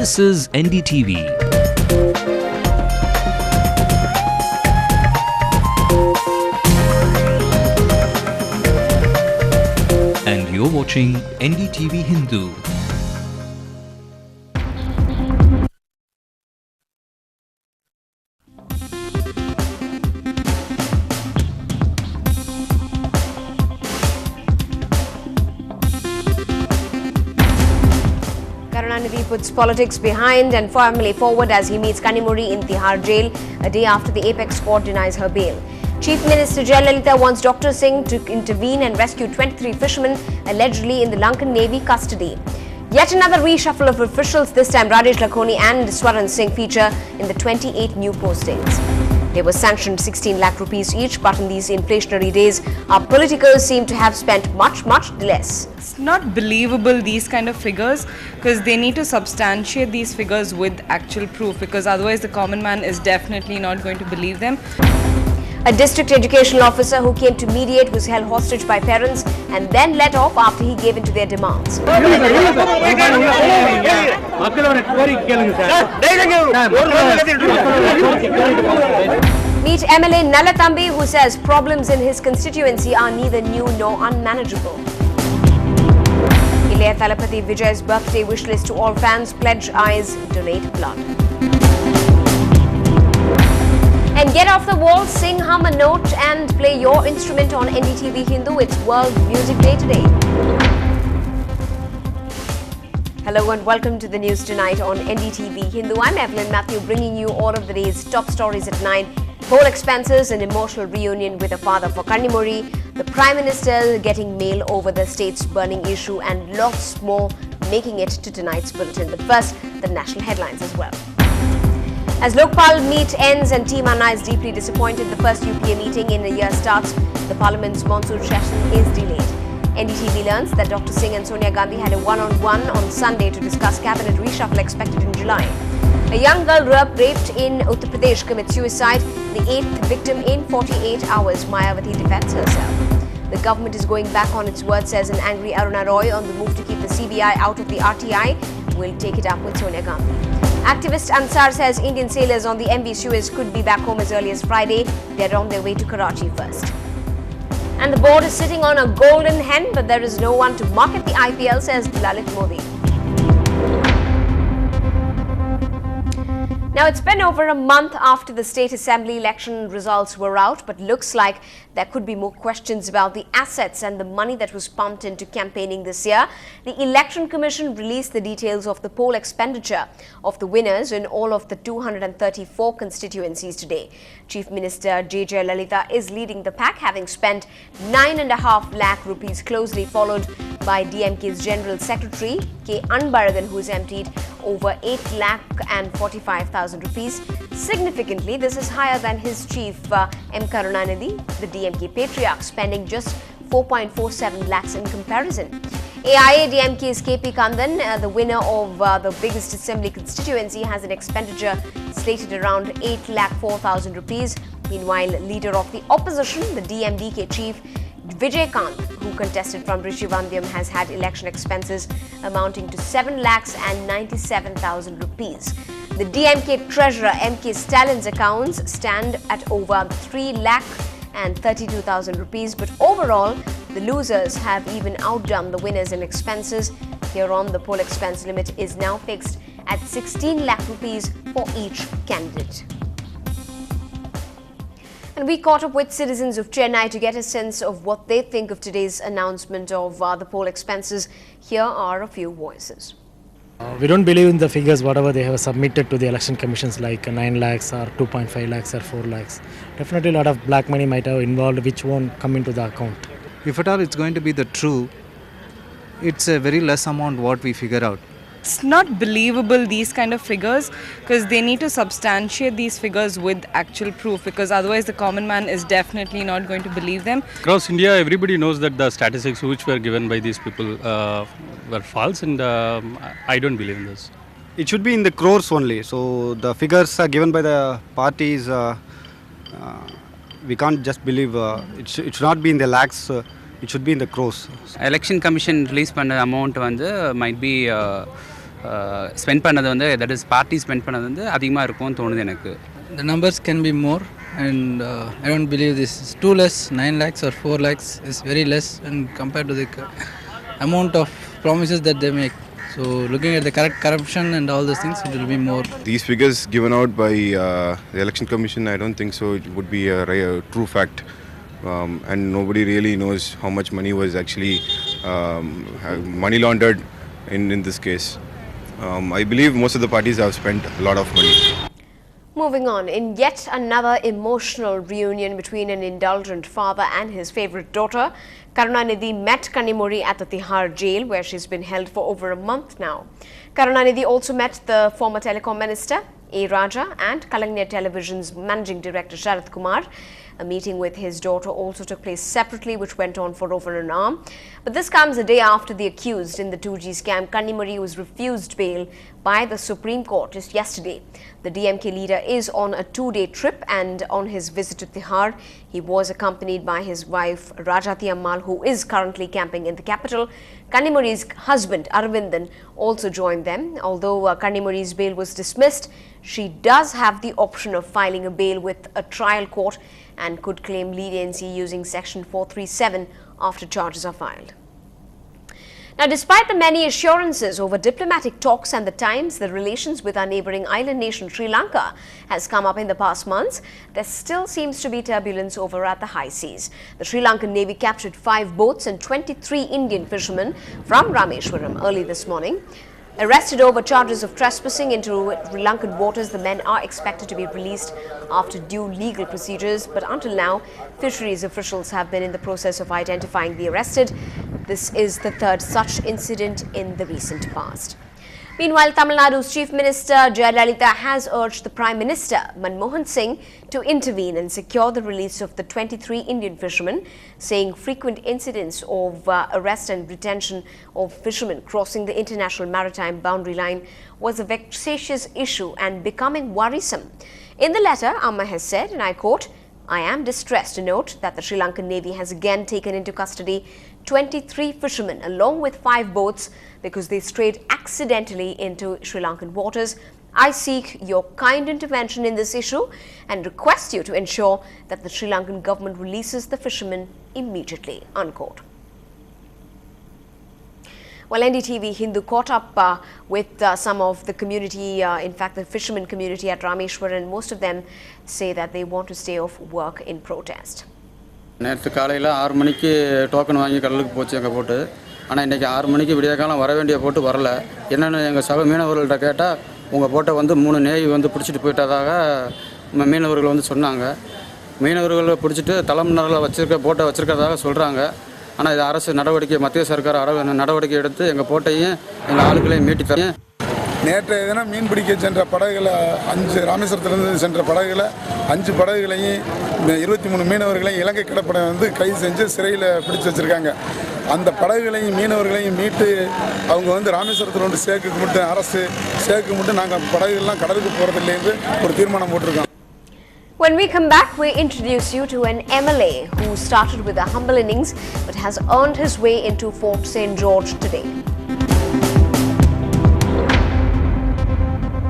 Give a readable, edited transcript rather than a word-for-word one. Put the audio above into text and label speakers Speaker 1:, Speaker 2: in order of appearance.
Speaker 1: This is NDTV. And you're watching NDTV Hindu.
Speaker 2: Karunanidhi puts politics behind and firmly forward as he meets Kanimuri in Tihar jail a day after the apex court denies her bail. Chief Minister Jayalalitha wants Dr. Singh to intervene and rescue 23 fishermen allegedly in the Lankan Navy custody. Yet another reshuffle of officials, this time Rajesh Lakhoni and Swaran Singh feature in the 28 new postings. They were sanctioned 16 lakh rupees each, but in these inflationary days, our politicals seem to have spent much less.
Speaker 3: It's not believable, these kind of figures, because they need to substantiate these figures with actual proof, because otherwise the common man is definitely not going to believe them.
Speaker 2: A district educational officer who came to mediate was held hostage by parents and then let off after he gave in to their demands. Meet MLA Nalathambi, who says problems in his constituency are neither new nor unmanageable. Ilayya Thalapathy Vijay's birthday wish list to all fans: pledge eyes, donate blood. And get off the wall, sing, hum a note and play your instrument on NDTV Hindu. It's World Music Day today. Hello and welcome to the news tonight on NDTV Hindu. I'm Evelyn Matthew, bringing you all of the day's top stories at 9. Poll expenses, an emotional reunion with a father for Kanimuri, the Prime Minister getting mail over the state's burning issue, and lots more making it to tonight's bulletin. But first, the national headlines as well. As Lokpal meet ends and Team Anna is deeply disappointed, the first UPA meeting in a year starts. The Parliament's monsoon session is delayed. NDTV learns that Dr. Singh and Sonia Gandhi had a one-on-one on Sunday to discuss cabinet reshuffle expected in July. A young girl raped in Uttar Pradesh commits suicide, the 8th victim in 48 hours. Mayawati defends herself. The government is going back on its word, says an angry Aruna Roy, on the move to keep the CBI out of the RTI. We'll take it up with Sonia Gandhi. Activist Ansar says Indian sailors on the MV Suez could be back home as early as Friday. They're on their way to Karachi first. And the board is sitting on a golden hen, but there is no one to market the IPL, says Lalit Modi. Now, it's been over a month after the state assembly election results were out, but looks like there could be more questions about the assets and the money that was pumped into campaigning this year. The Election Commission released the details of the poll expenditure of the winners in all of the 234 constituencies today. Chief Minister J. Jayalalitha is leading the pack, having spent 9.5 lakh rupees, closely followed by DMK's General Secretary K. Anbaragan, who has emptied over 8 lakh and 45,000 rupees. Significantly, this is higher than his chief M. Karunanidhi, the DMK patriarch, spending just 4.47 lakhs in comparison. AIA-DMK's KP Kandan, the winner of the biggest assembly constituency, has an expenditure slated around 8 lakh 4,000 rupees. Meanwhile, leader of the opposition, the DMDK chief Vijay Kant, who contested from Rishivandyam, has had election expenses amounting to 7 lakhs and 97,000 rupees. The DMK treasurer MK Stalin's accounts stand at over 3 lakh and 32,000 rupees, but overall the losers have even outdone the winners in expenses. Here on, the poll expense limit is now fixed at 16 lakh rupees for each candidate. And we caught up with citizens of Chennai to get a sense of what they think of today's announcement of the poll expenses. Here are a few voices.
Speaker 4: We don't believe in the figures whatever they have submitted to the election commissions, like 9 lakhs or 2.5 lakhs or 4 lakhs. Definitely a lot of black money might have involved which won't come into the account.
Speaker 5: If at all it's going to be the true, it's a very less amount what we figure out.
Speaker 3: It's not believable, these kind of figures, because they need to substantiate these figures with actual proof, because otherwise the common man is definitely not going to believe them.
Speaker 6: Across India, everybody knows that the statistics which were given by these people were false, and I don't believe in this.
Speaker 7: It should be in the crores only. So the figures are given by the parties. We can't just believe. It should not be in the lakhs. It should be in the crores.
Speaker 8: Election Commission release பண்ண amount வந்து might be spend பண்ணது வந்து that is party spend பண்ணது வந்து அதிகமாக இருக்கும்னு தோணுது எனக்கு.
Speaker 9: The numbers can be more and I don't believe this is too less. 9 lakhs or 4 lakhs is very less and compared to the amount of promises that they make. So looking at the correct corruption and all those things, it will be more.
Speaker 10: These figures given out by the Election Commission, I don't think so. It would be a true fact, and nobody really knows how much money was actually money laundered in this case. I believe most of the parties have spent a lot of money.
Speaker 2: Moving on, in yet another emotional reunion between an indulgent father and his favourite daughter, Karunanidhi met Kanimuri at the Tihar jail, where she's been held for over a month now. Karunanidhi also met the former telecom minister, A. Raja, and Kalangnia Television's managing director, Sharath Kumar. A meeting with his daughter also took place separately, which went on for over an hour. But this comes a day after the accused in the 2G scam, Kanimuri, was refused bail by the Supreme Court just yesterday. The DMK leader is on a 2-day trip, and on his visit to Tihar, he was accompanied by his wife Rajati Ammal, who is currently camping in the capital. Kanimuri's husband Arvindan also joined them. Although Kanimuri's bail was dismissed, she does have the option of filing a bail with a trial court and could claim leniency using Section 437 after charges are filed. Now, despite the many assurances over diplomatic talks and the times the relations with our neighbouring island nation Sri Lanka has come up in the past months, there still seems to be turbulence over at the high seas. The Sri Lankan Navy captured 5 boats and 23 Indian fishermen from Rameshwaram early this morning. Arrested over charges of trespassing into Sri Lankan waters, the men are expected to be released after due legal procedures. But until now, fisheries officials have been in the process of identifying the arrested. This is the 3rd such incident in the recent past. Meanwhile, Tamil Nadu's Chief Minister Jayalalitha has urged the Prime Minister Manmohan Singh to intervene and secure the release of the 23 Indian fishermen, saying frequent incidents of arrest and retention of fishermen crossing the international maritime boundary line was a vexatious issue and becoming worrisome. In the letter, Amma has said, and I quote, "I am distressed to note that the Sri Lankan Navy has again taken into custody 23 fishermen along with 5 boats because they strayed accidentally into Sri Lankan waters. I seek your kind intervention in this issue and request you to ensure that the Sri Lankan government releases the fishermen immediately." Unquote. Well, NDTV Hindu caught up with some of the community, in fact the fishermen community at Rameshwaram, and most of them say that they want to stay off work in protest.
Speaker 11: நேற்று காலையில் 6 மணிக்கு token வாங்கி கடலுக்கு போச்சு எங்கள் போட்டு. ஆனால் இன்றைக்கி 6 மணிக்கு விடிய காலம் வர வேண்டிய போட்டு வரல. என்னென்னு எங்கள் சக மீனவர்கள்ட்ட கேட்டால் உங்கள் போட்டை வந்து 3 நேவி வந்து பிடிச்சிட்டு போயிட்டதாக மீனவர்கள் வந்து சொன்னாங்க. மீனவர்களை பிடிச்சிட்டு தலைமன்னாரில் வச்சுருக்க போட்டை வச்சுருக்கிறதாக சொல்கிறாங்க. ஆனால் இது அரசு நடவடிக்கை, மத்திய சர்க்கார் நடவடிக்கை எடுத்து எங்கள் போட்டையும் எங்கள் ஆளுகளையும் மீட்டி தரேன்.
Speaker 12: நேற்றைய தினம் மீன் பிடிக்க சென்ற படகுகளை 5 ராமேஸ்வரத்திலிருந்து சென்ற படகுகளை 5 படகுகளையும் 23 மீனவர்களையும் இலங்கை கடற்படை வந்து கைது செஞ்சு சிறையில் பிடிச்சி வச்சுருக்காங்க. அந்த படகுகளையும் மீனவர்களையும் மீட்டு அவங்க வந்து ராமேஸ்வரத்தில் வந்து சேர்க்க மட்டும் அரசு சேர்க்க மட்டும் நாங்கள் படகுகள்லாம் கடலுக்கு போகிறதில்லைன்னு ஒரு தீர்மானம் போட்டிருக்கோம்.
Speaker 2: When we come back, we introduce you to an MLA who started with a humble innings but has earned his way into Fort St. George today.